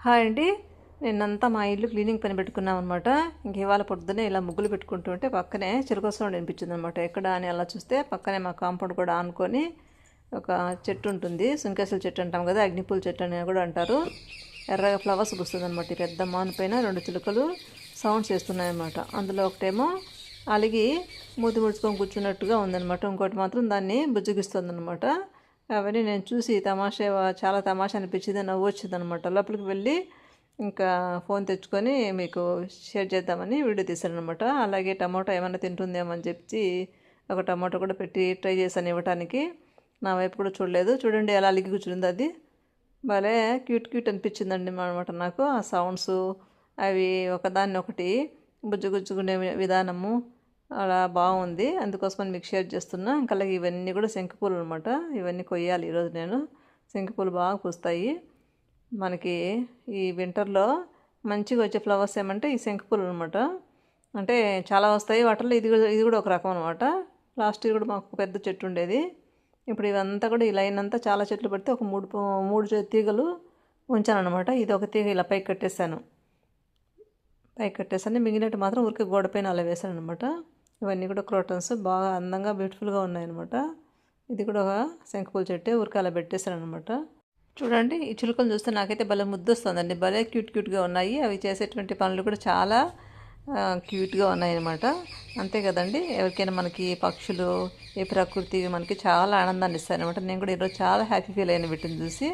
Hi అండి. నిన్నంతా మా ఇల్లు క్లీనింగ్ పని పెట్టుకున్నాం అనమాట. ఇంక ఇవాళ పొద్దున్నే ఇలా ముగ్గులు పెట్టుకుంటుంటే పక్కనే చిరుకు సౌండ్ వినిపించింది అనమాట. ఎక్కడ అని అలా చూస్తే పక్కనే మా కాంపౌండ్ కూడా ఆనుకొని ఒక చెట్టు ఉంటుంది. సుంకేశ్వర చెట్టు అంటాం కదా, అగ్నిపూల చెట్టు అని కూడా అంటారు. ఎర్రగా ఫ్లవర్స్ పూస్తుంది అనమాట. ఈ పెద్ద మాను పైన 2 చిలుకలు సౌండ్స్ చేస్తున్నాయన్నమాట. అందులో ఒకటేమో అలిగి మూతి ముడుచుకొని కూర్చున్నట్టుగా ఉందన్నమాట. ఇంకోటి మాత్రం దాన్ని బుజ్జగిస్తుంది అనమాట. అవన్నీ నేను చూసి చాలా తమాషా అనిపించింది, నవ్వు వచ్చింది అనమాట. లోపలికి వెళ్ళి ఇంకా ఫోన్ తెచ్చుకొని మీకు షేర్ చేద్దామని వీడియో తీశాను అనమాట. అలాగే టమాటో ఏమైనా తింటుందేమో అని చెప్పి ఒక టమాటో కూడా పెట్టి ట్రై చేశాను ఇవ్వటానికి. నా వైపు కూడా చూడలేదు. చూడండి ఎలా అలిగి కూర్చుంది. అది భలే క్యూట్ క్యూట్ అనిపించిందండి అనమాట నాకు. ఆ సౌండ్స్ అవి ఒకదాన్ని ఒకటి గుజ్జుగుజ్జుకునే విధానము అలా బాగుంది. అందుకోసమని మీకు షేర్ చేస్తున్నా. ఇంకా అలాగే ఇవన్నీ కూడా శంకుపూలు అనమాట. ఇవన్నీ కొయ్యాలి ఈరోజు నేను. శంకుపూలు బాగా పూస్తాయి మనకి ఈ వింటర్లో. మంచిగా వచ్చే ఫ్లవర్స్ ఏమంటే ఈ శంకుపూలు అనమాట. అంటే చాలా వస్తాయి వాటిల్లో. ఇది కూడా ఒక రకం అనమాట. లాస్ట్ ఇయర్ కూడా మాకు పెద్ద చెట్టు ఉండేది. ఇప్పుడు ఇవంతా కూడా ఈ లైన్ అంతా చాలా చెట్లు పెడితే ఒక మూడు తీగలు ఉంచాను అనమాట. ఇది ఒక తీగ ఇలా పైకి కట్టేశాను. మిగిలినట్టు మాత్రం ఊరికి గోడపైన అలా వేశాను అనమాట. ఇవన్నీ కూడా క్రోటన్స్ బాగా అందంగా బ్యూటిఫుల్గా ఉన్నాయన్నమాట. ఇది కూడా ఒక శంకుపూల చెట్టే, ఊరికి అలా పెట్టేశాను అనమాట. చూడండి ఈ చిలుకలు చూస్తే నాకైతే భలే ముద్దు వస్తుందండి. భలే క్యూట్గా ఉన్నాయి. అవి చేసేటువంటి పనులు కూడా చాలా క్యూట్గా ఉన్నాయన్నమాట. అంతే కదండి, ఎవరికైనా మనకి పక్షులు, ఈ ప్రకృతి మనకి చాలా ఆనందాన్ని ఇస్తాయన్నమాట. నేను కూడా ఈరోజు చాలా హ్యాపీ ఫీల్ అయిన వీటిని చూసి.